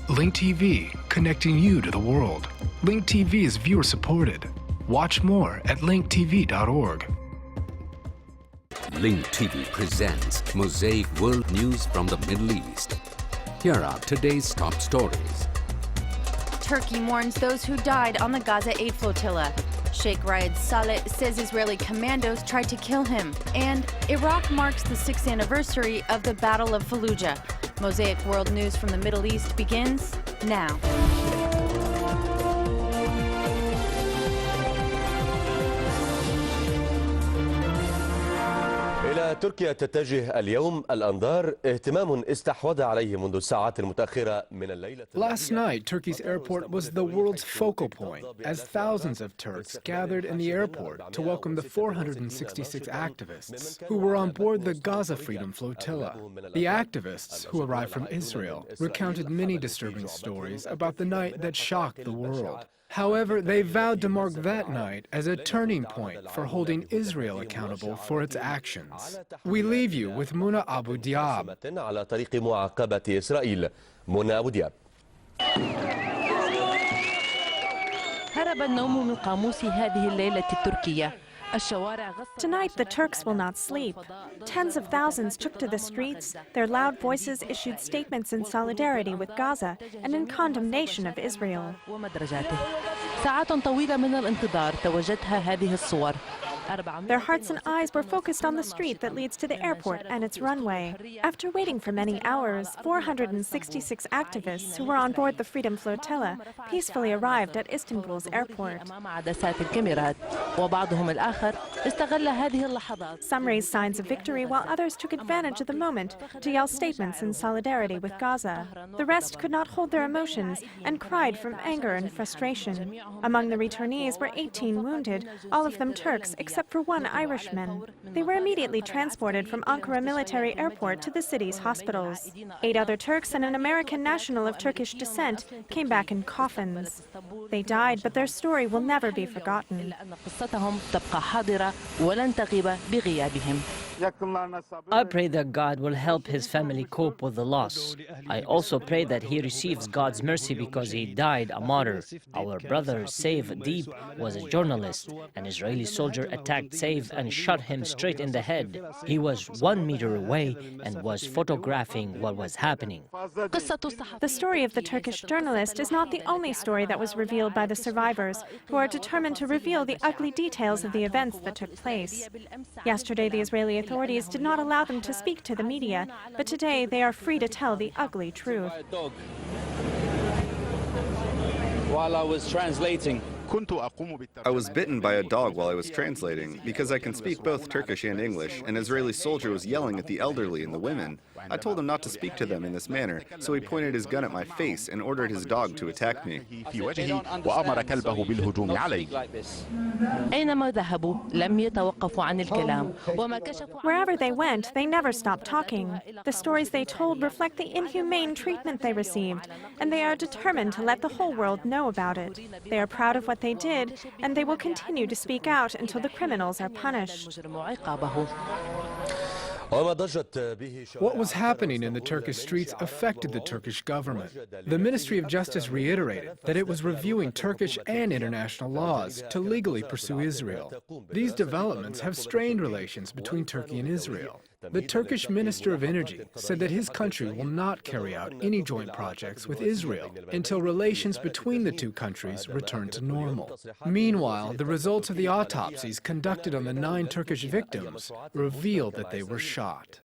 Link TV, connecting you to the world. Link TV is viewer supported. Watch more at linktv.org. Link TV presents Mosaic World News from the Middle East. Here are today's top stories. Turkey mourns those who died on the Gaza aid flotilla. Sheikh Raed Salah says Israeli commandos tried to kill him. And Iraq marks the 6th anniversary of the Battle of Fallujah. Mosaic World News from the Middle East begins now. إلى تركيا تتجه اليوم الأنظار اهتمام استحوذ عليه منذ الساعات المتأخرة من الليلة. Last night, Turkey's airport was the world's focal point as thousands of Turks gathered in the airport to welcome the 466 activists who were on board the Gaza Freedom Flotilla. The activists, who arrived from Israel, recounted many disturbing stories about the night that shocked the world. However, they vowed to mark that night as a turning point for holding Israel accountable for its actions. We leave you with Muna Abu Diab. على طريق معاقبة إسرائيل. منى أبو دياب. هرب النوم من قاموس هذه الليلة التركية. Tonight, the Turks will not sleep. Tens of thousands took to the streets. Their loud voices issued statements in solidarity with Gaza and in condemnation of Israel. ساعات طويلة من الانتظار توجتها هذه الصور. Their hearts and eyes were focused on the street that leads to the airport and its runway. After waiting for many hours, 466 activists who were on board the Freedom Flotilla peacefully arrived at Istanbul's airport. Some raised signs of victory, while others took advantage of the moment to yell statements in solidarity with Gaza. The rest could not hold their emotions and cried from anger and frustration. Among the returnees were 18 wounded, all of them Turks, except for one Irishman. They were immediately transported from Ankara Military Airport to the city's hospitals. 8 other Turks and an American national of Turkish descent came back in coffins. They died, but their story will never be forgotten. I pray that God will help his family cope with the loss. I also pray that he receives God's mercy because he died a martyr. Our brother Saif Deep was a journalist. An Israeli soldier attacked Saif and shot him straight in the head. He was 1 meter away and was photographing what was happening. The story of the Turkish journalist is not the only story that was revealed by the survivors, who are determined to reveal the ugly details of the events that took place. Yesterday, the Israeli authorities did not allow them to speak to the media, but today they are free to tell the ugly truth. While I was translating, I was bitten by a dog while I was translating because I can speak both Turkish and English. An Israeli soldier was yelling at the elderly and the women. I told him not to speak to them in this manner, so he pointed his gun at my face and ordered his dog to attack me. Wherever they went, they never stopped talking. The stories they told reflect the inhumane treatment they received, and they are determined to let the whole world know about it. They are proud of what they did, and they will continue to speak out until the criminals are punished. What was happening in the Turkish streets affected the Turkish government. The Ministry of Justice reiterated that it was reviewing Turkish and international laws to legally pursue Israel. These developments have strained relations between Turkey and Israel. The Turkish Minister of Energy said that his country will not carry out any joint projects with Israel until relations between the two countries return to normal. Meanwhile, the results of the autopsies conducted on the 9 Turkish victims revealed that they were shot.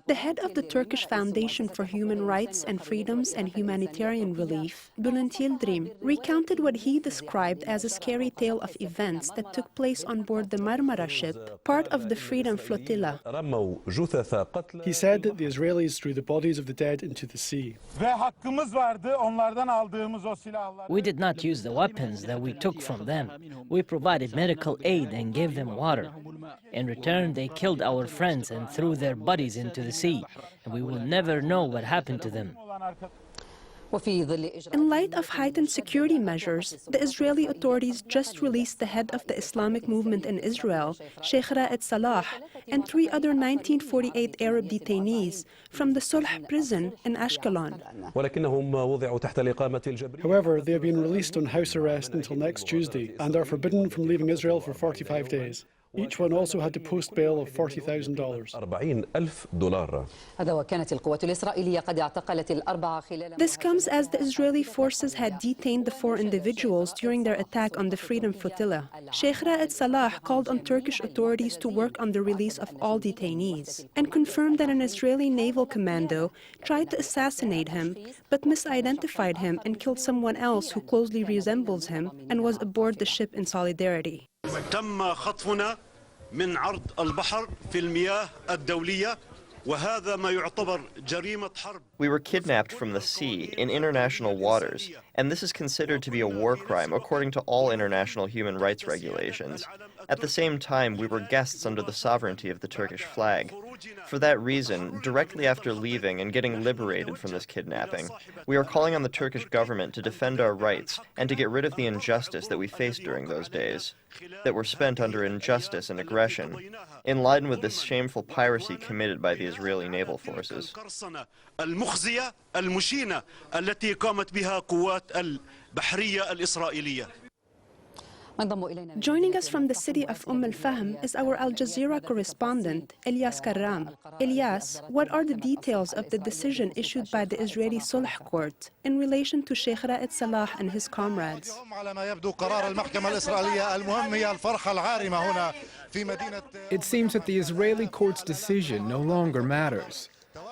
The head of the Turkish Foundation for Human Rights and Freedoms and Humanitarian Relief, Bülent Yıldırım, recounted what he described as a scary tale of events that took place on board the Marmara ship, part of the Freedom Flotilla. He said that the Israelis threw the bodies of the dead into the sea. We did not use the weapons that we took from them. We provided medical aid and gave them water. In return, they killed our friends and threw their bodies into the sea, and we will never know what happened to them. In light of heightened security measures, the Israeli authorities just released the head of the Islamic movement in Israel, Sheikh Raed Salah, and 3 other 1948 Arab detainees from the Sulh prison in Ashkelon. However, they have been released on house arrest until next Tuesday and are forbidden from leaving Israel for 45 days. Each one also had to post bail of $40,000. This comes as the Israeli forces had detained the 4 individuals during their attack on the Freedom Flotilla. Sheikh Raed Salah called on Turkish authorities to work on the release of all detainees and confirmed that an Israeli naval commando tried to assassinate him but misidentified him and killed someone else who closely resembles him and was aboard the ship in solidarity. تم خطفنا من عرض البحر في المياه الدولية وهذا ما يعتبر جريمة حرب. We were kidnapped from the sea in international waters, and this is considered to be a war crime according to all international human rights regulations. At the same time, we were guests under the sovereignty of the Turkish flag. For that reason, directly after leaving and getting liberated from this kidnapping, we are calling on the Turkish government to defend our rights and to get rid of the injustice that we faced during those days, that were spent under injustice and aggression, in line with this shameful piracy committed by the Israeli naval forces. المخزية المشينة التي قامت بها قوات البحرية الإسرائيلية. Joining us from the city of al-Fahm is our Al Jazeera correspondent, Ilyas Karram. Ilyas, what are the details of the decision issued by the Israeli Sulh Court in relation to Sheikh Raed Salah and his comrades? It seems that the Israeli court's decision no longer matters.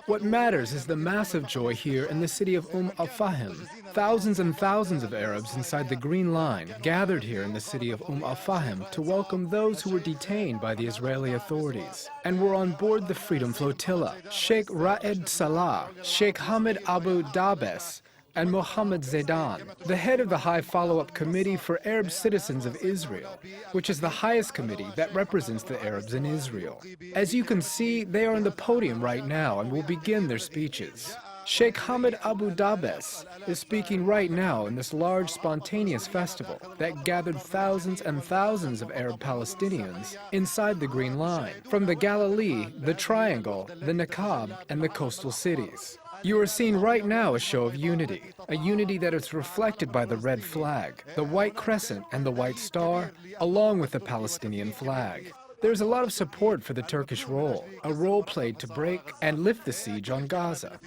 What matters is the massive joy here in the city of al-Fahm. Thousands and thousands of Arabs inside the Green Line gathered here in the city of al-Fahm to welcome those who were detained by the Israeli authorities and were on board the Freedom Flotilla. Sheikh Raed Salah, Sheikh Hamid Abu Dabes, and Mohammed Zaidan, the head of the High Follow-Up Committee for Arab Citizens of Israel, which is the highest committee that represents the Arabs in Israel. As you can see, they are on the podium right now and will begin their speeches. Sheikh Hamid Abu Dabes is speaking right now in this large spontaneous festival that gathered thousands and thousands of Arab Palestinians inside the Green Line, from the Galilee, the Triangle, the Naqab, and the coastal cities. You are seeing right now a show of unity, a unity that is reflected by the red flag, the white crescent and the white star, along with the Palestinian flag. There's a lot of support for the Turkish role, a role played to break and lift the siege on Gaza.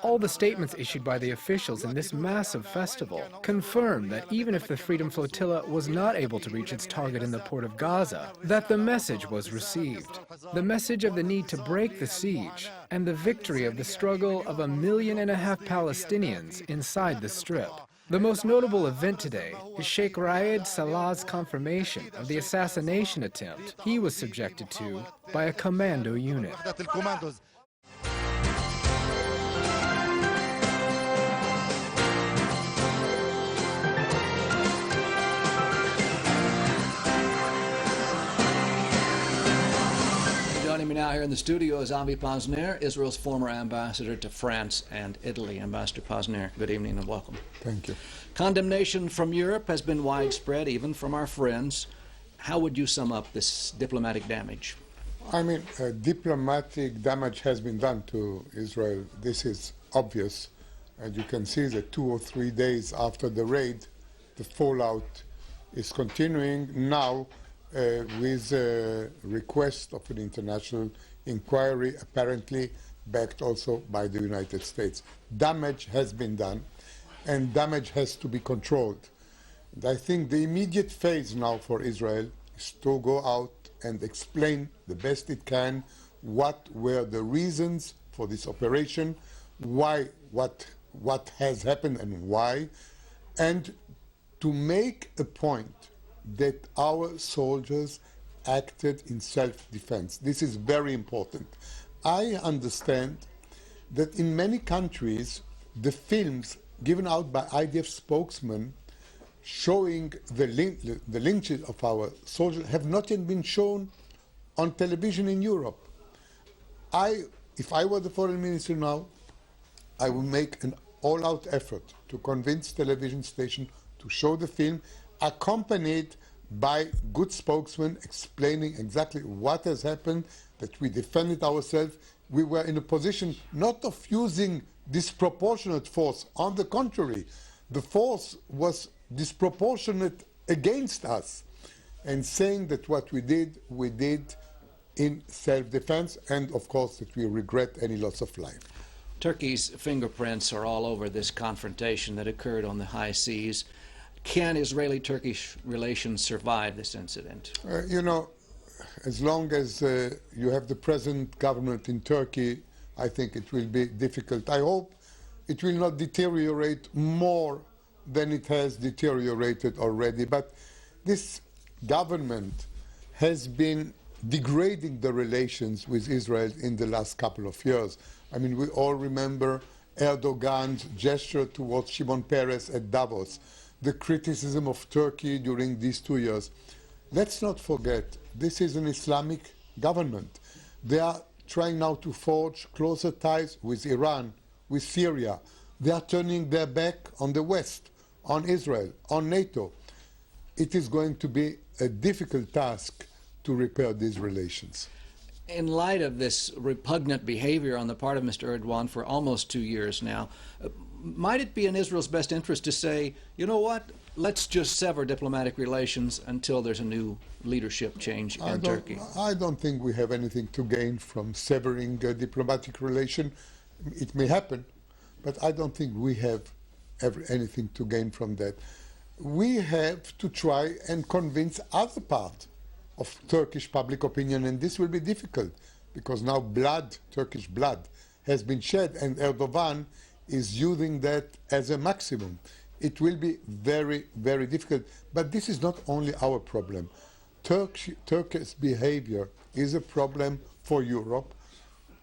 All the statements issued by the officials in this massive festival confirm that even if the Freedom Flotilla was not able to reach its target in the port of Gaza, that the message was received. The message of the need to break the siege and the victory of the struggle of 1.5 million Palestinians inside the Strip. The most notable event today is Sheikh Raed Salah's confirmation of the assassination attempt he was subjected to by a commando unit. Joining me now here in the studio is Avi Posner, Israel's former ambassador to France and Italy. Ambassador Posner, good evening and welcome. Thank you. Condemnation from Europe has been widespread, even from our friends. How would you sum up this diplomatic damage? I mean, diplomatic damage has been done to Israel. This is obvious. And you can see that 2 or 3 days after the raid, the fallout is continuing now. With a request of an international inquiry, apparently backed also by the United States. Damage has been done, and damage has to be controlled. And I think the immediate phase now for Israel is to go out and explain the best it can what were the reasons for this operation, why, what has happened and why, and to make a point that our soldiers acted in self-defense. This is very important. I understand that in many countries, the films given out by IDF spokesmen showing the lynching of our soldiers have not yet been shown on television in Europe. If I were the foreign minister now, I will make an all-out effort to convince television stations to show the film, accompanied by good spokesmen explaining exactly what has happened, that we defended ourselves. We were in a position not of using disproportionate force. On the contrary, the force was disproportionate against us, and saying that what we did in self-defense, and of course that we regret any loss of life. Turkey's fingerprints are all over this confrontation that occurred on the high seas. Can Israeli-Turkish relations survive this incident? You know, as long as you have the present government in Turkey, I think it will be difficult. I hope it will not deteriorate more than it has deteriorated already. But this government has been degrading the relations with Israel in the last couple of years. I mean, we all remember Erdogan's gesture towards Shimon Peres at Davos, the criticism of Turkey during these 2 years. Let's not forget, this is an Islamic government. They are trying now to forge closer ties with Iran, with Syria. They are turning their back on the West, on Israel, on NATO. It is going to be a difficult task to repair these relations. In light of this repugnant behavior on the part of Mr. Erdogan for almost 2 years now, might it be in Israel's best interest to say, you know what, let's just sever diplomatic relations until there's a new leadership change in Turkey? I don't think we have anything to gain from severing diplomatic relation. It may happen, but I don't think we have anything to gain from that. We have to try and convince other part of Turkish public opinion, and this will be difficult because now Turkish blood has been shed, and Erdogan is using that as a maximum. It will be very, very difficult, but this is not only our problem. Turkey's behavior is a problem for Europe,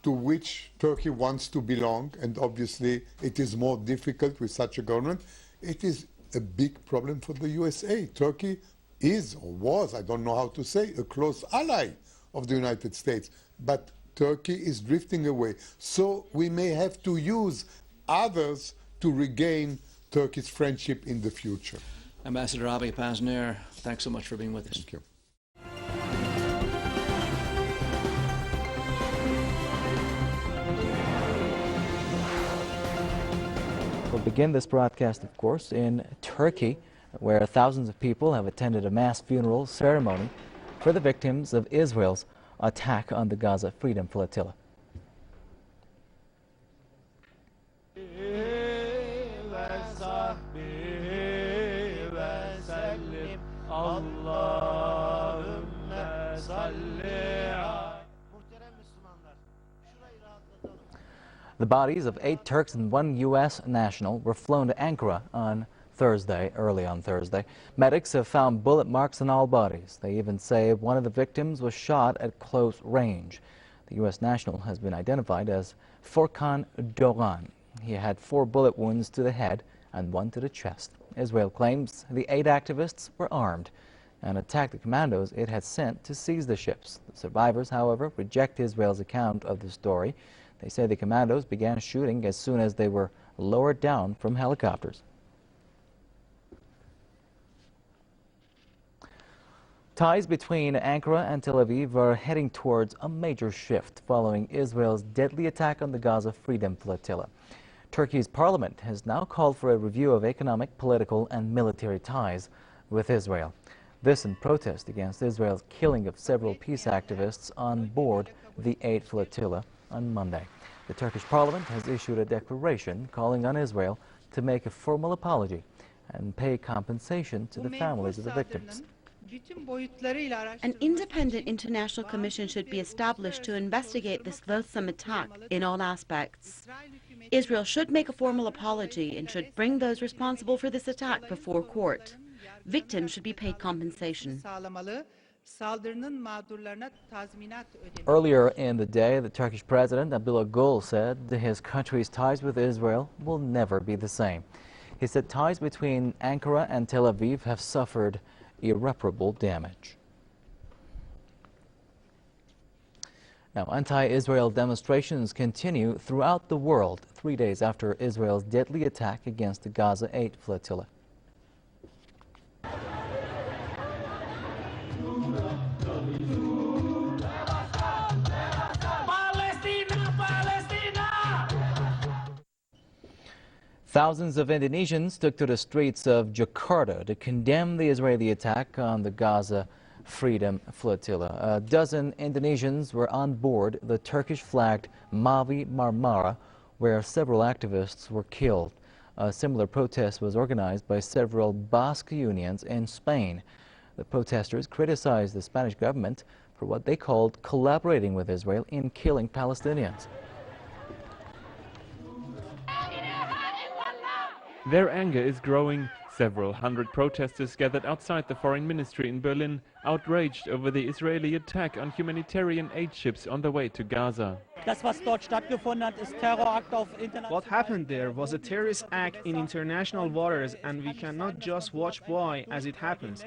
to which Turkey wants to belong, and obviously it is more difficult with such a government. It is a big problem for the USA. Turkey is, or was, I don't know how to say, a close ally of the United States. But Turkey is drifting away. So we may have to use others to regain Turkey's friendship in the future. Ambassador Avi Pazner, thanks so much for being with us. Thank you. We'll begin this broadcast, of course, in Turkey, where thousands of people have attended a mass funeral ceremony for the victims of Israel's attack on the Gaza Freedom Flotilla. The bodies of 8 Turks and 1 U.S. national were flown to Ankara on early on Thursday. Medics have found bullet marks on all bodies. They even say one of the victims was shot at close range. The U.S. national has been identified as Furkan Doğan. He had 4 bullet wounds to the head and 1 to the chest. Israel claims the 8 activists were armed and attacked the commandos it had sent to seize the ships. The survivors, however, reject Israel's account of the story. They say the commandos began shooting as soon as they were lowered down from helicopters. Ties between Ankara and Tel Aviv are heading towards a major shift following Israel's deadly attack on the Gaza Freedom Flotilla. Turkey's parliament has now called for a review of economic, political, and military ties with Israel. This in protest against Israel's killing of several peace activists on board the 8 flotilla on Monday. The Turkish parliament has issued a declaration calling on Israel to make a formal apology and pay compensation to the families of the victims. An independent international commission should be established to investigate this loathsome attack in all aspects. Israel should make a formal apology and should bring those responsible for this attack before court. Victims should be paid compensation. Earlier in the day, the Turkish President Abdullah Gül said his country's ties with Israel will never be the same. He said ties between Ankara and Tel Aviv have suffered irreparable damage. Now, anti-Israel demonstrations continue throughout the world 3 days after Israel's deadly attack against the Gaza 8 flotilla. Thousands of Indonesians took to the streets of Jakarta to condemn the Israeli attack on the Gaza Freedom Flotilla. A dozen Indonesians were on board the Turkish-flagged Mavi Marmara, where several activists were killed. A similar protest was organized by several Basque unions in Spain. The protesters criticized the Spanish government for what they called collaborating with Israel in killing Palestinians. Their anger is growing. Several hundred protesters gathered outside the Foreign Ministry in Berlin, outraged over the Israeli attack on humanitarian aid ships on the way to Gaza. What happened there was a terrorist act in international waters, and we cannot just watch by as it happens.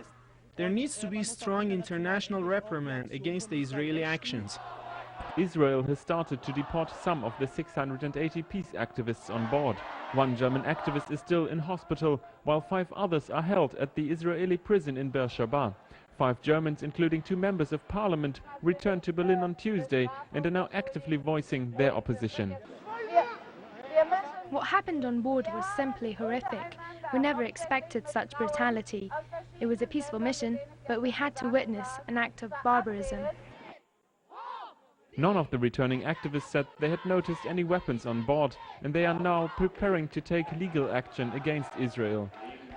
There needs to be strong international reprimand against the Israeli actions. Israel has started to deport some of the 680 peace activists on board. One German activist is still in hospital, while 5 others are held at the Israeli prison in Beersheba. 5 Germans, including 2 members of parliament, returned to Berlin on Tuesday and are now actively voicing their opposition. What happened on board was simply horrific. We never expected such brutality. It was a peaceful mission, but we had to witness an act of barbarism. None of the returning activists said they had noticed any weapons on board, and they are now preparing to take legal action against Israel.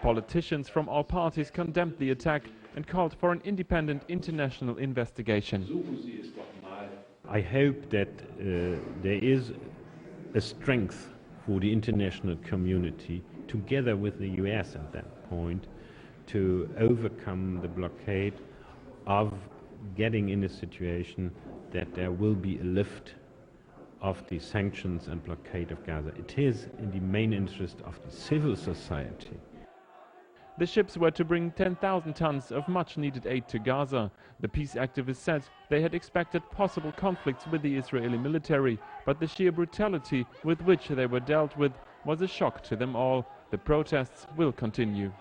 Politicians from all parties condemned the attack and called for an independent international investigation. I hope that there is a strength for the international community, together with the US at that point, to overcome the blockade, of getting in a situation that there will be a lift of the sanctions and blockade of Gaza. It is in the main interest of the civil society. The ships were to bring 10,000 tons of much-needed aid to Gaza. The peace activists said they had expected possible conflicts with the Israeli military, but the sheer brutality with which they were dealt with was a shock to them all. The protests will continue.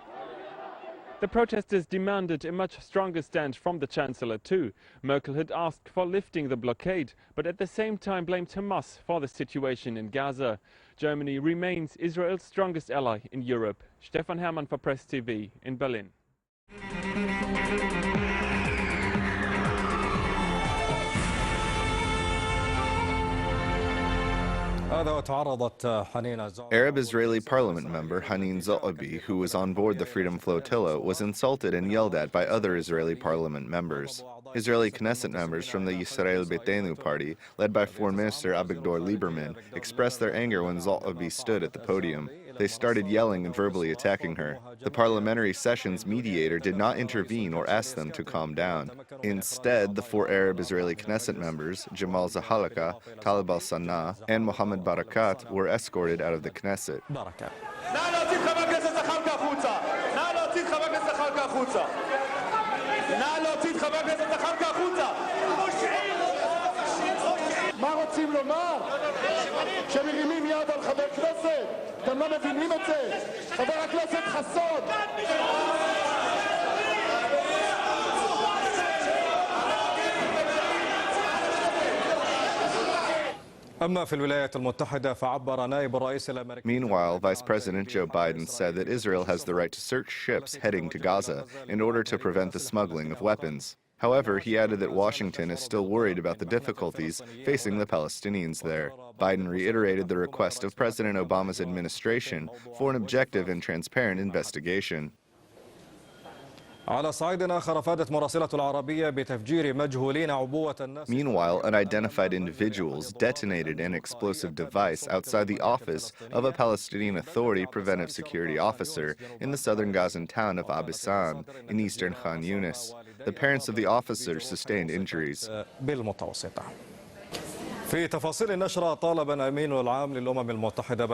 The protesters demanded a much stronger stand from the Chancellor too. Merkel had asked for lifting the blockade, but at the same time blamed Hamas for the situation in Gaza. Germany remains Israel's strongest ally in Europe. Stefan Hermann for Press TV in Berlin. Arab-Israeli parliament member Hanin Zo'abi, who was on board the Freedom Flotilla, was insulted and yelled at by other Israeli parliament members. Israeli Knesset members from the Yisrael Beitenu party, led by Foreign Minister Avigdor Lieberman, expressed their anger when Zo'abi stood at the podium. They started yelling and verbally attacking her. The parliamentary session's mediator did not intervene or ask them to calm down. Instead, the 4 Arab-Israeli Knesset members, Jamal Zahalaka, Talib al-Sanna, and Mohammed Barakat, were escorted out of the Knesset. אתם לא מבינים את זה, חבר הכנסת חסון. Meanwhile, Vice President Joe Biden said that Israel has the right to search ships heading to Gaza in order to prevent the smuggling of weapons. However, he added that Washington is still worried about the difficulties facing the Palestinians there. Biden reiterated the request of President Obama's administration for an objective and transparent investigation. Meanwhile, unidentified individuals detonated an explosive device outside the office of a Palestinian Authority preventive security officer in the southern Gazan town of Abisan in eastern Khan Yunis. The parents of the officer sustained injuries. في تفاصيل النشرة طالب الأمين العام للأمم المتحدة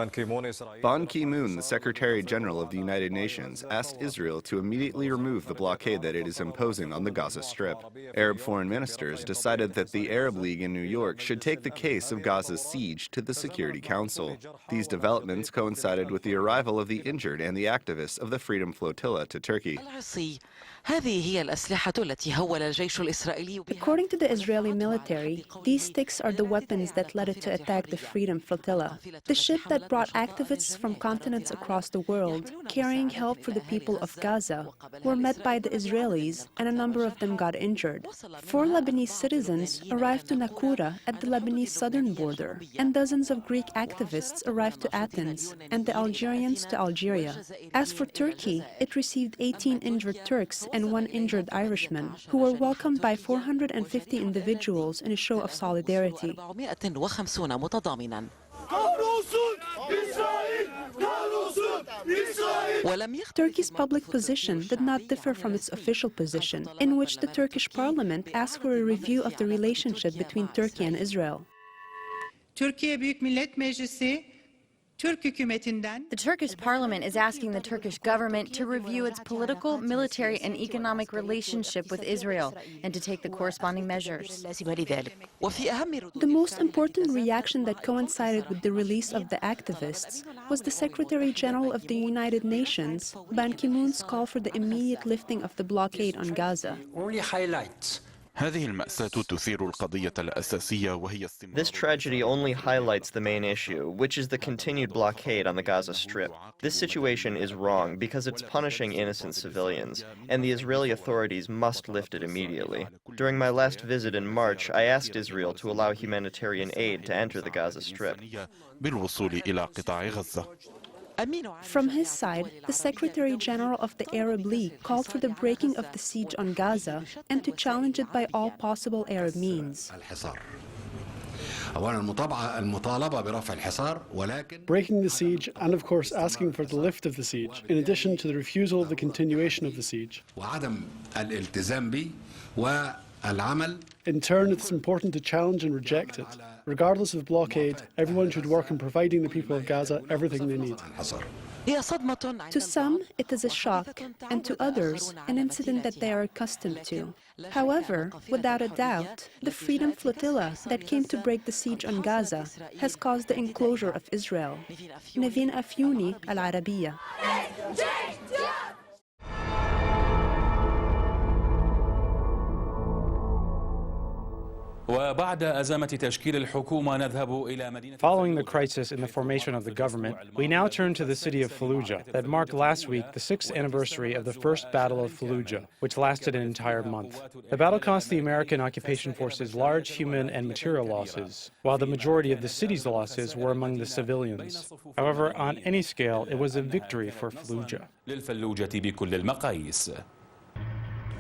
Ban Ki-moon, the Secretary General of the United Nations, asked Israel to immediately remove the blockade that it is imposing on the Gaza Strip. Arab foreign ministers decided that the Arab League in New York should take the case of Gaza's siege to the Security Council. These developments coincided with the arrival of the injured and the activists of the Freedom Flotilla to Turkey. According to the Israeli military, these sticks are the weapons that led it to attack the Freedom Flotilla, the ship that brought activists from continents across the world, carrying help for the people of Gaza, were met by the Israelis, and a number of them got injured. 4 Lebanese citizens arrived to Nakura at the Lebanese southern border, and dozens of Greek activists arrived to Athens, and the Algerians to Algeria. As for Turkey, it received 18 injured Turks and 1 injured Irishman, who were welcomed by 450 individuals in a show of solidarity. Turkey's public position did not differ from its official position, in which the Turkish parliament asked for a review of the relationship between Turkey and Israel. Türkiye Büyük Millet Meclisi The Turkish parliament is asking the Turkish government to review its political, military, and economic relationship with Israel and to take the corresponding measures. The most important reaction that coincided with the release of the activists was the Secretary General of the United Nations, Ban Ki-moon's call for the immediate lifting of the blockade on Gaza. This tragedy only highlights the main issue, which is the continued blockade on the Gaza Strip. This situation is wrong because it's punishing innocent civilians, and the Israeli authorities must lift it immediately. During my last visit in March, I asked Israel to allow humanitarian aid to enter the Gaza Strip. From his side, the Secretary General of the Arab League called for the breaking of the siege on Gaza and to challenge it by all possible Arab means. Breaking the siege and, of course, asking for the lift of the siege, in addition to the refusal of the continuation of the siege. In turn, it's important to challenge and reject it. Regardless of blockade, everyone should work on providing the people of Gaza everything they need. To some, it is a shock, and to others, an incident that they are accustomed to. However, without a doubt, the Freedom Flotilla that came to break the siege on Gaza has caused the enclosure of Israel. Naveen Afyouni, Al-Arabiya. Following the crisis in the formation of the government, we now turn to the city of Fallujah that marked last week the 6th anniversary of the first Battle of Fallujah, which lasted an entire month. The battle cost the American occupation forces large human and material losses, while the majority of the city's losses were among the civilians. However, on any scale, it was a victory for Fallujah.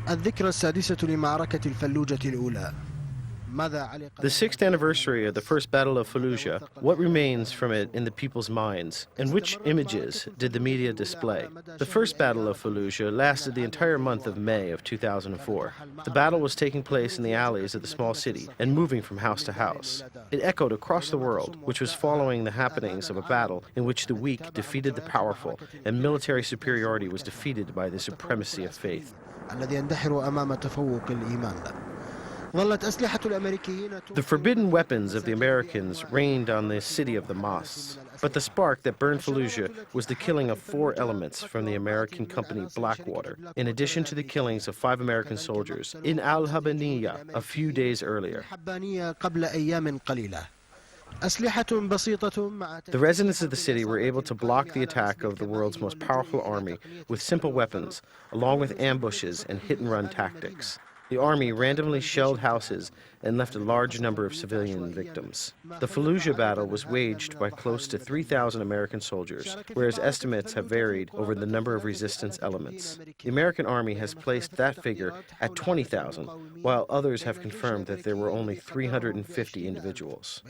الذكرى السادسة لمعركة الفلوجة الأولى. The 6th anniversary of the first Battle of Fallujah, what remains from it in the people's minds, and which images did the media display? The first Battle of Fallujah lasted the entire month of May of 2004. The battle was taking place in the alleys of the small city and moving from house to house. It echoed across the world, which was following the happenings of a battle in which the weak defeated the powerful, and military superiority was defeated by the supremacy of faith. The forbidden weapons of the Americans rained on the city of the mosques. But the spark that burned Fallujah was the killing of 4 elements from the American company Blackwater, in addition to the killings of 5 American soldiers in Al-Habbaniyah a few days earlier. The residents of the city were able to block the attack of the world's most powerful army with simple weapons, along with ambushes and hit-and-run tactics. The army randomly shelled houses and left a large number of civilian victims. The Fallujah battle was waged by close to 3,000 American soldiers, whereas estimates have varied over the number of resistance elements. The American army has placed that figure at 20,000, while others have confirmed that there were only 350 individuals.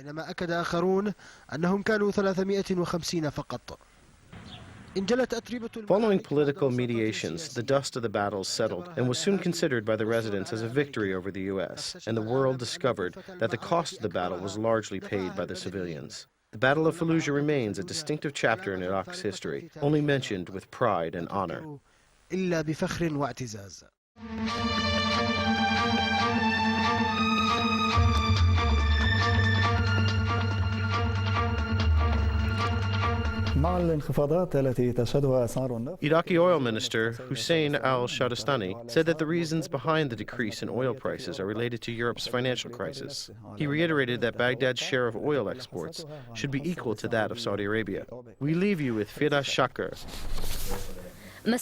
Following political mediations, the dust of the battles settled and was soon considered by the residents as a victory over the U.S., and the world discovered that the cost of the battle was largely paid by the civilians. The Battle of Fallujah remains a distinctive chapter in Iraq's history, only mentioned with pride and honor. Iraqi oil minister Hussein al-Shadistani said that the reasons behind the decrease in oil prices are related to Europe's financial crisis. He reiterated that Baghdad's share of oil exports should be equal to that of Saudi Arabia. We leave you with Fida Shakar. The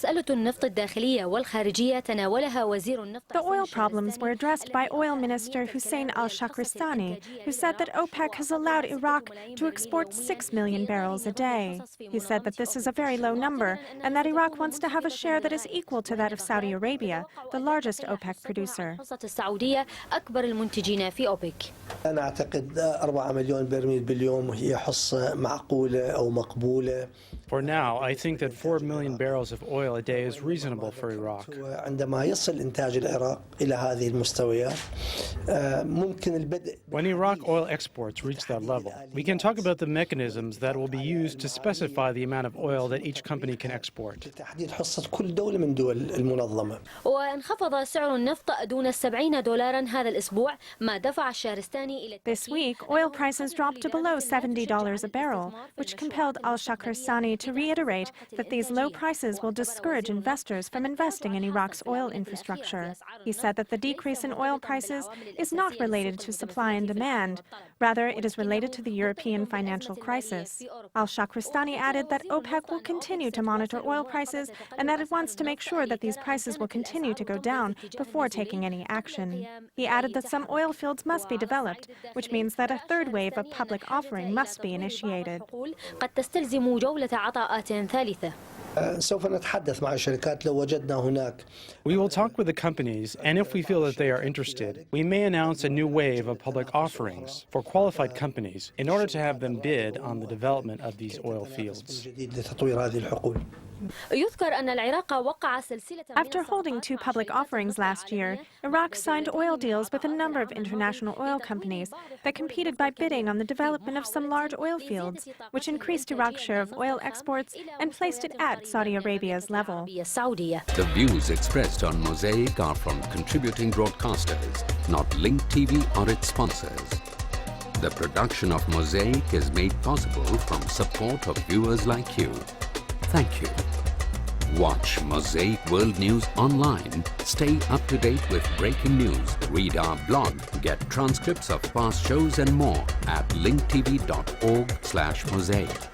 oil problems were addressed by Oil Minister Hussein al-Shakristani, who said that OPEC has allowed Iraq to export 6 million barrels a day. He said that this is a very low number and that Iraq wants to have a share that is equal to that of Saudi Arabia, the largest OPEC producer. أنا أعتقد 4 مليون برميل باليوم هي حصة معقولة أو مقبولة. For now, I think that 4 million barrels of oil a day is reasonable for Iraq. عندما يصل إنتاج العراق إلى هذه المستويات ممكن البدء. When Iraq oil exports reach that level, we can talk about the mechanisms that will be used to specify the amount of oil that each company can export. تحديد حصة كل دولة من دول المنظمة. وانخفض سعر النفط دون $70 هذا الأسبوع ما دفع الشهرستاني إلى. This week, oil prices dropped to below $70 a barrel, which compelled al-Shakristani to reiterate that these low prices will discourage investors from investing in Iraq's oil infrastructure. He said that the decrease in oil prices is not related to supply and demand. Rather, it is related to the European financial crisis. Al-Shakristani added that OPEC will continue to monitor oil prices and that it wants to make sure that these prices will continue to go down before taking any action. He added that some oil fields must be developed, which means that a third wave of public offering must be initiated. We will talk with the companies, and if we feel that they are interested, we may announce a new wave of public offerings for qualified companies in order to have them bid on the development of these oil fields. After holding 2 public offerings last year, Iraq signed oil deals with a number of international oil companies that competed by bidding on the development of some large oil fields, which increased Iraq's share of oil exports and placed it at Saudi Arabia's level. The views expressed on Mosaic are from contributing broadcasters, not Link TV or its sponsors. The production of Mosaic is made possible from support of viewers like you. Thank you. Watch Mosaic World News online. Stay up to date with breaking news. Read our blog. Get transcripts of past shows and more at linktv.org/mosaic.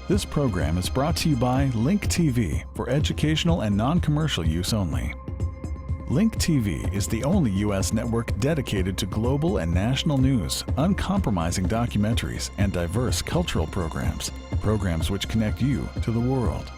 This program is brought to you by Link TV for educational and non-commercial use only. Link TV is the only U.S. network dedicated to global and national news, uncompromising documentaries, and diverse cultural programs which connect you to the world.